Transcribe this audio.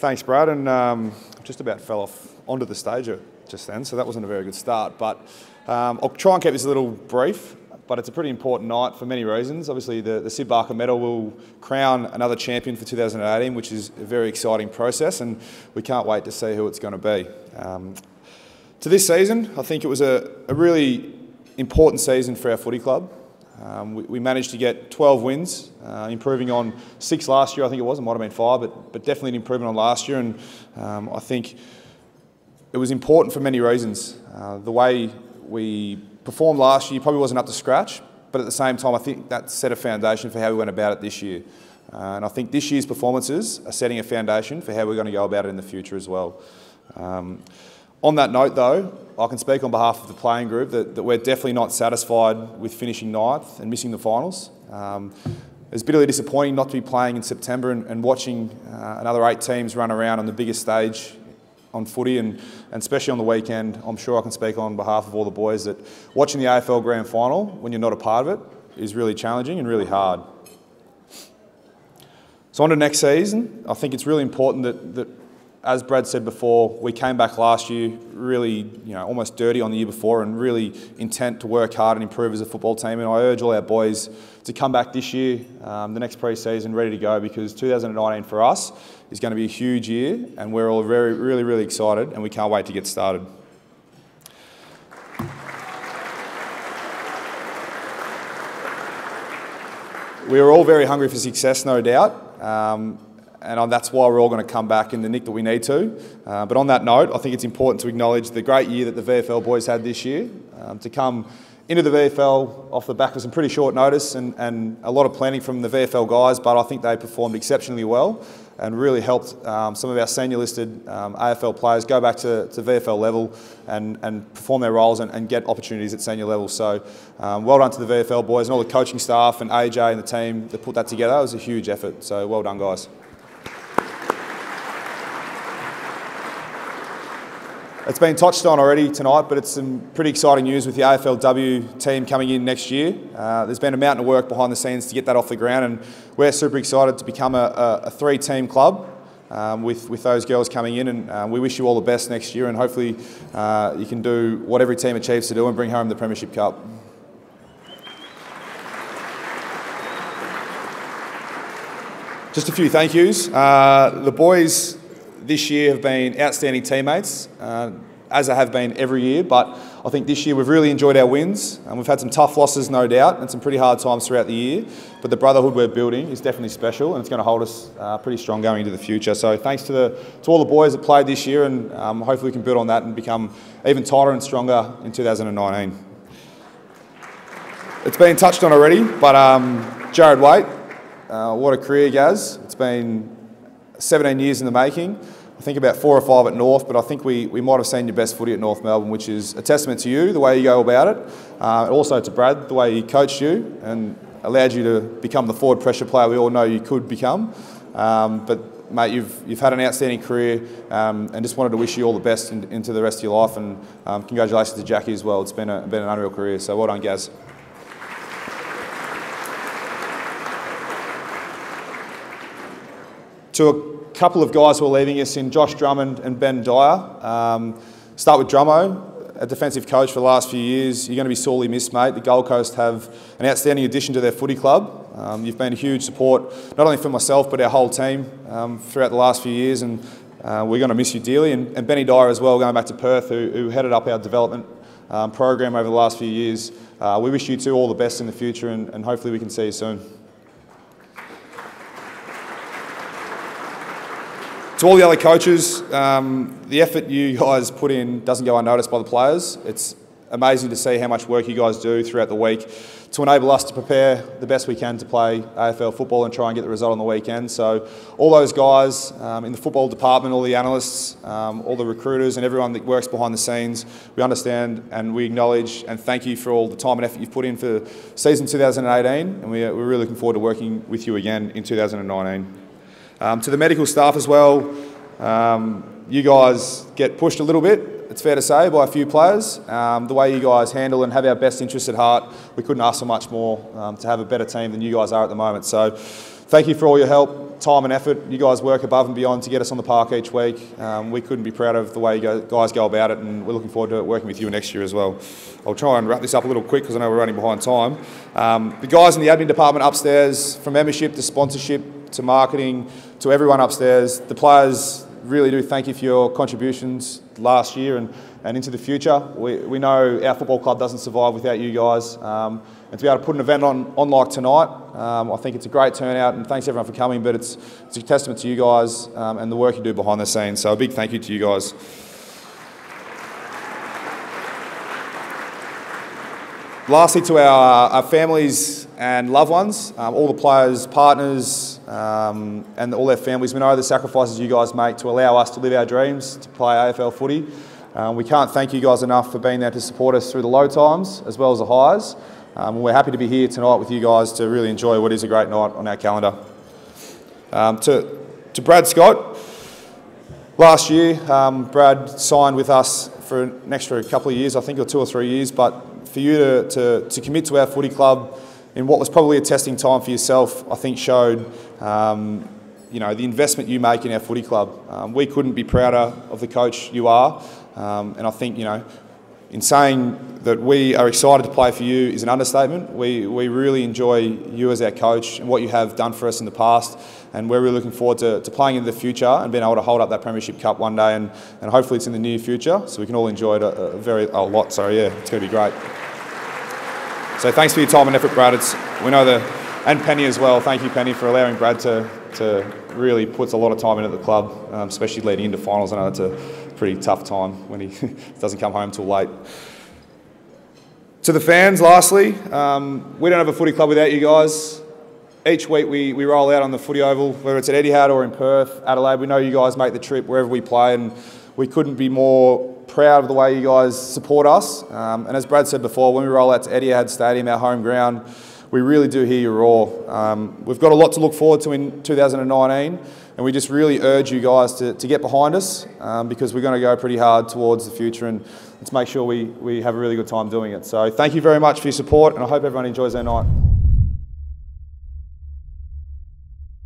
Thanks, Brad, and just about fell off onto the stage just then, so that wasn't a very good start. But I'll try and keep this a little brief, but it's a pretty important night for many reasons. Obviously, the Syd Barker medal will crown another champion for 2018, which is a very exciting process, and we can't wait to see who it's going to be. To this season, I think it was a really important season for our footy club. We managed to get 12 wins, improving on 6 last year, I think it was. It might have been 5, but definitely an improvement on last year. And I think it was important for many reasons. The way we performed last year probably wasn't up to scratch, but at the same time, I think that set a foundation for how we went about it this year. And I think this year's performances are setting a foundation for how we're going to go about it in the future as well. On that note, though, I can speak on behalf of the playing group that we're definitely not satisfied with finishing 9th and missing the finals. It's bitterly disappointing not to be playing in September and watching another 8 teams run around on the biggest stage on footy, and especially on the weekend. I'm sure I can speak on behalf of all the boys that watching the AFL Grand Final when you're not a part of it is really challenging and really hard. So on to next season, I think it's really important that as Brad said before, we came back last year really, almost dirty on the year before and really intent to work hard and improve as a football team. And I urge all our boys to come back this year, the next pre-season, ready to go, because 2019 for us is going to be a huge year, and we're all really excited, and we can't wait to get started. We are all very hungry for success, no doubt. And that's why we're all going to come back in the nick that we need to. But on that note, I think it's important to acknowledge the great year that the VFL boys had this year. To come into the VFL off the back of some pretty short notice and a lot of planning from the VFL guys, but I think they performed exceptionally well and really helped some of our senior listed AFL players go back to VFL level and perform their roles and get opportunities at senior level. So well done to the VFL boys and all the coaching staff and AJ and the team that put that together. It was a huge effort, so well done, guys. It's been touched on already tonight, but it's some pretty exciting news with the AFLW team coming in next year. There's been a mountain of work behind the scenes to get that off the ground, and we're super excited to become a 3-team club with those girls coming in, and we wish you all the best next year, and hopefully you can do what every team achieves to do and bring home the Premiership Cup. Just a few thank yous. The boys this year have been outstanding teammates, as they have been every year, but I think this year we've really enjoyed our wins, and we've had some tough losses, no doubt, and some pretty hard times throughout the year, but the brotherhood we're building is definitely special, and it's going to hold us pretty strong going into the future. So thanks to all the boys that played this year, and hopefully we can build on that and become even tighter and stronger in 2019. It's been touched on already, but Jared Waite, what a career, Gaz. It's been 17 years in the making. I think about 4 or 5 at North, but I think we might have seen your best footy at North Melbourne, which is a testament to you, the way you go about it. Also to Brad, the way he coached you and allowed you to become the forward pressure player we all know you could become. But mate, you've had an outstanding career, and just wanted to wish you all the best into the rest of your life, and congratulations to Jackie as well. It's been an unreal career, so well done, Gaz. To a couple of guys who are leaving us in Josh Drummond and Ben Dyer. Start with Drummo, a defensive coach for the last few years. You're going to be sorely missed, mate. The Gold Coast have an outstanding addition to their footy club. You've been a huge support, not only for myself, but our whole team throughout the last few years, and we're going to miss you dearly. And Benny Dyer as well, going back to Perth, who headed up our development program over the last few years. We wish you two all the best in the future, and hopefully we can see you soon. To all the other coaches, the effort you guys put in doesn't go unnoticed by the players. It's amazing to see how much work you guys do throughout the week to enable us to prepare the best we can to play AFL football and try and get the result on the weekend. So all those guys in the football department, all the analysts, all the recruiters and everyone that works behind the scenes, we understand and we acknowledge and thank you for all the time and effort you've put in for season 2018, and we're really looking forward to working with you again in 2019. To the medical staff as well, You guys get pushed a little bit, it's fair to say, by a few players. The way you guys handle and have our best interests at heart, we couldn't ask for much more to have a better team than you guys are at the moment. So thank you for all your help, time and effort. You guys work above and beyond to get us on the park each week. We couldn't be proud of the way you guys go about it, and we're looking forward to working with you next year as well. I'll try and wrap this up a little quick because I know we're running behind time. The guys in the admin department upstairs, from membership to sponsorship to marketing to everyone upstairs, the players really do thank you for your contributions last year and into the future. We know our football club doesn't survive without you guys. And to be able to put an event on like tonight, I think it's a great turnout, and thanks everyone for coming, but it's a testament to you guys and the work you do behind the scenes. So a big thank you to you guys. Lastly, to our families and loved ones, all the players, partners, and all their families, we know the sacrifices you guys make to allow us to live our dreams, to play AFL footy. We can't thank you guys enough for being there to support us through the low times as well as the highs. We're happy to be here tonight with you guys to really enjoy what is a great night on our calendar. To Brad Scott, last year Brad signed with us for an extra couple of years, I think, or 2 or 3 years, but for you to commit to our footy club in what was probably a testing time for yourself, I think showed you know, the investment you make in our footy club. We couldn't be prouder of the coach you are, and I think, you know, in saying that we are excited to play for you is an understatement. We really enjoy you as our coach and what you have done for us in the past, and we're really looking forward to playing in the future and being able to hold up that Premiership Cup one day, and hopefully it's in the near future so we can all enjoy it a lot. So yeah, it's going to be great. So thanks for your time and effort, Brad. We know and Penny as well. Thank you, Penny, for allowing Brad to really put a lot of time in at the club, especially leading into finals. I know it's a pretty tough time when he doesn't come home till late. To the fans, lastly, we don't have a footy club without you guys. Each week we roll out on the footy oval, whether it's at Etihad or in Perth, Adelaide. We know you guys make the trip wherever we play, and we couldn't be more proud of the way you guys support us. And as Brad said before, when we roll out to Etihad Stadium, our home ground, we really do hear your roar. We've got a lot to look forward to in 2019, and we just really urge you guys to get behind us because we're going to go pretty hard towards the future, and let's make sure we have a really good time doing it. So thank you very much for your support, and I hope everyone enjoys their night.